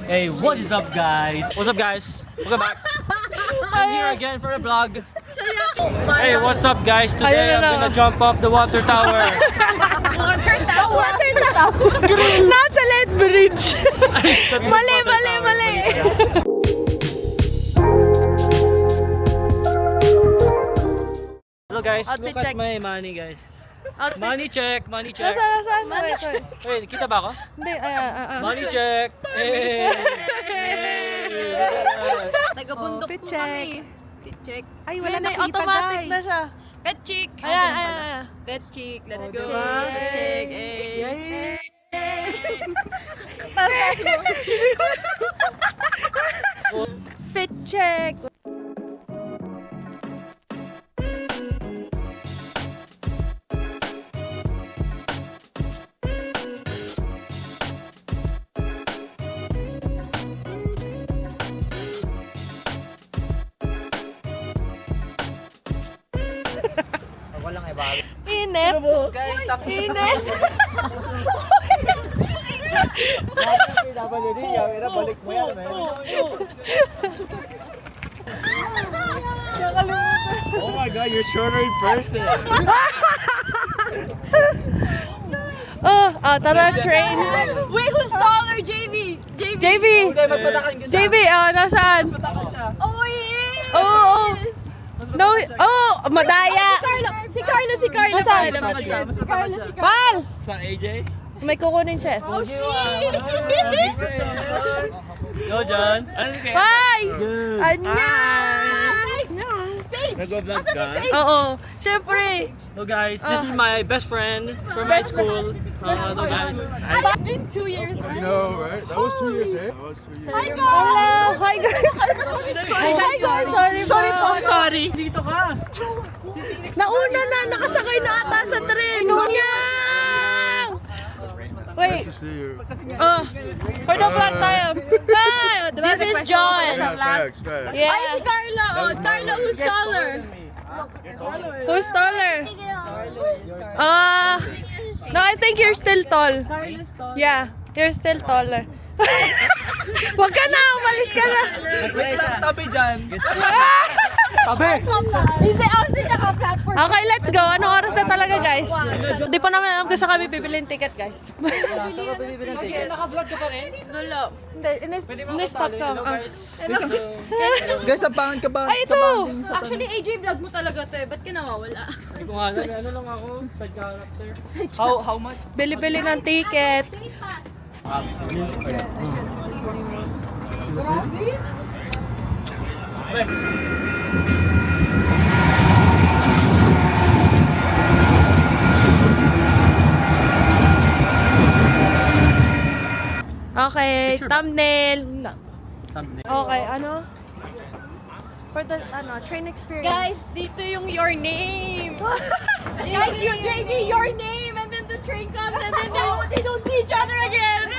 Hey, what is up, guys? What's up, guys? Welcome back. I'm here again for a vlog. Hey, what's up, guys? Today I'm gonna jump off the water tower. Water tower! Nasa Led Bridge! Mali! Hello, guys. Outfit Look check. at my money, guys. Outfit. Money check. Nasaan? Wait, kita ba ako? Hindi, Money check. Hey. Taga-bundok Fit po check. kami. Fit check. Ay, wala Hindi, nakita, automatic guys. na siya. Pet chick. Ayan. Pet chick. Let's go. diba? Pet chick. Yay! Taas mo. Fit check! Walang ibago. Init! Guys, ang Init! dapat din yan. Balik mo yan, man. Oh my God, you're shorter in person. Tara, train! Wait, who's taller? JV. JV! Mas matakan ka siya. JV, nasaan? Matakan siya. Oh, yes. Oo! No, madaya! Si Carlo. Nasaan? Si Carlo. Pal! Sa AJ? May kukunin siya. Oh, shit! Yo, John. Hi! Good. Annyeong! Nag-vlog ka? Oo. Siyempre. So guys, this is my best friend from my school. Hello guys. It's been 2 years, right? No, right? That was 2 years, eh? That was 2 years. Hello! Hi guys! Hi guys! Sorry. Dito ka. Nauna na! Nakasakay na ata sa tren! Nunyang! Wait. Nice to see you. For the vlog tayo. Hi! This is John. Yeah, facts. Ay, si Yeah. Carlo. Oh, Carlo, who's taller? Who's taller? No, I think you're still tall. Carlo's taller. Yeah, you're still taller. Wag ka na! Umalis ka na! Tabi dyan. Tabi. Hindi, kasi naka-platform. Okay, let's go. Anong oras na talaga, guys? Hindi pa naman alam kung saan kami bibili ng ticket, guys. Naka-vlog ka pa rin? Lolo. Hindi, in-stop ka. Guys, abangan ka ba? Ay, ito! Actually, AJ, vlog mo talaga to eh. Ba't ka nawawala? Hindi ko nga alam. Ano lang ako? Side character. How much? Bili-bili ng ticket. Okay, thumbnail. Okay, ano? For the train experience. Guys, dito yung your name. Guys, yung JV, your name. And then the train comes and then they don't see each other again.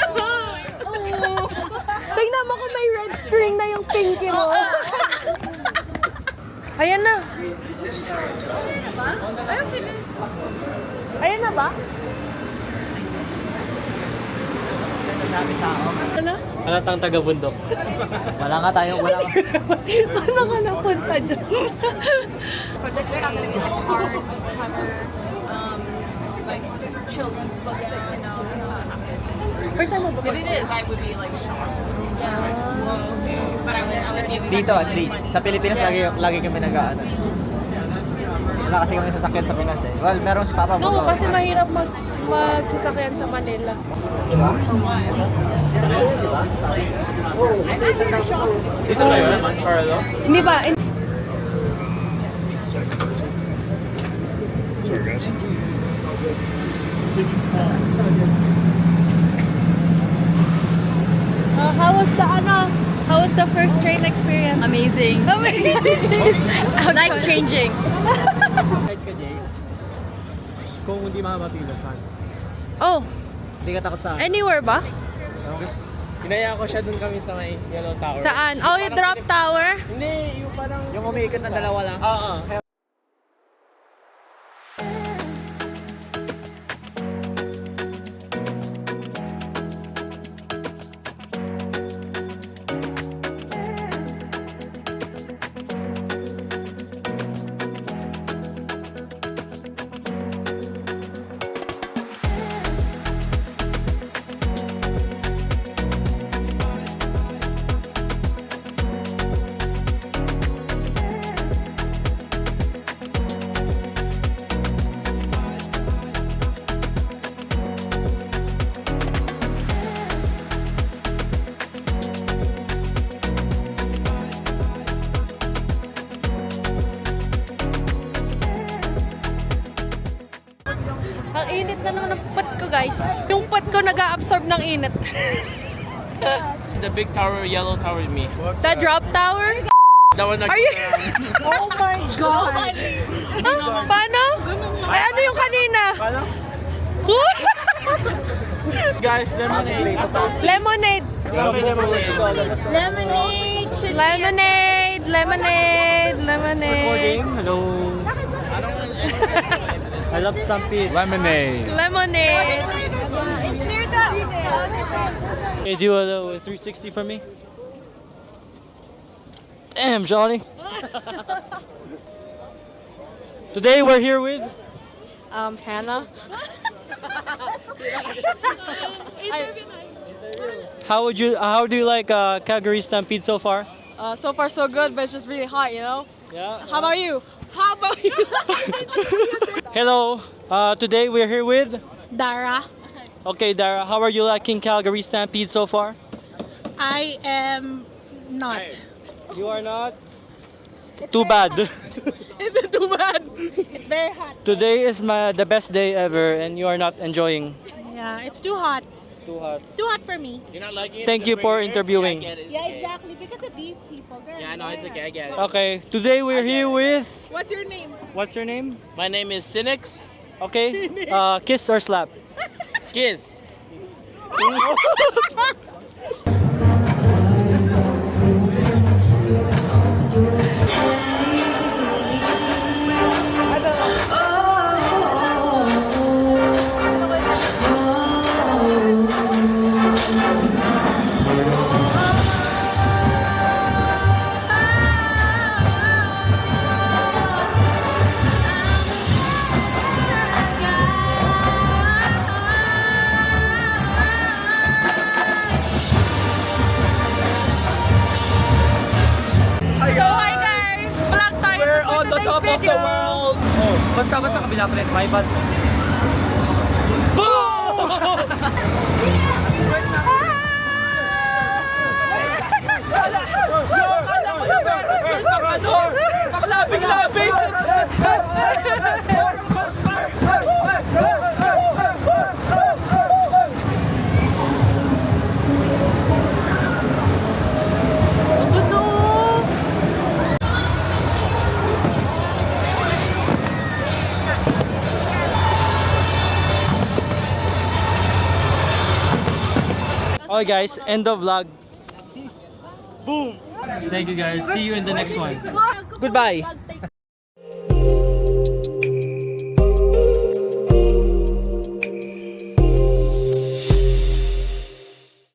Tingnan mo kung may red string na yung pinky mo. Ayan na. Ayan na ba? Ano? Halatang taga-bundok. Wala nga tayo. Paano ka napunta dyan? For the we're not gonna get like hard cover, like children's books that you know. It's not happening. First time mo ba? If it is, I would be like shocked. Whoa, okay. But I would give Dito at least. Sa Pilipinas lagi kami nag-aano. Wala kasi kami sasakyan sa Pinas eh. Well, meron si Papa No, motor. kasi mahirap magsasakyan sa Manila. Dito na yun, Carlo? Hindi ba? Sorry, guys. How was the first train experience? Amazing. Life changing. Kahit ka, Jay. Kung hindi makapapila, saan? Oh, Hindi ka takot sa akin. anywhere ba? Inaya ko siya dun kami sa may Yellow Tower. Saan? Oh, yung drop tower? Hindi, yung parang... Yung umiikot ng dalawa lang. Oo. init na naman ang puwet ko, guys. Yung puwet ko nag-a-absorb ng init. See the big tower, yellow tower with me. The drop tower? That one. Are you... Oh my God! Paano? Ay, ano yung kanina? Paano? Guys, lemonade. Lemonade. Lemonade! Lemonade. Lemonade. Lemonade. Recording. Hello. I love Stampede. Lemonade. Lemonade. It's near the other branch. Can you do a 360 for me? Damn, Johnny. Today we're here with Hannah. How do you like Calgary Stampede so far? So far so good, but it's just really hot, you know? Yeah. How about you? How about you? Hello. Today we're here with. Dara. Okay, Dara. How are you liking Calgary Stampede so far? I am not. You are not. Too bad. Is it too bad? It's very hot. Today is the best day ever, and you are not enjoying. Yeah, it's too hot. Too hot. It's too hot for me. Thank you for interviewing. Yeah, exactly. Because of these people. Yeah, no, it's okay. I get it. Okay, today we're here with. What's your name? What's your name? My name is Cynics. Okay. Kiss or slap? Kiss. So hi guys! Vlog tayo We're for on the today's top of the video. world. Oh, basta ba sa kabila pa rin? May bad. Boom! Labing-labing! Okay guys, end of vlog. Boom! Thank you guys. See you in the next one. Goodbye.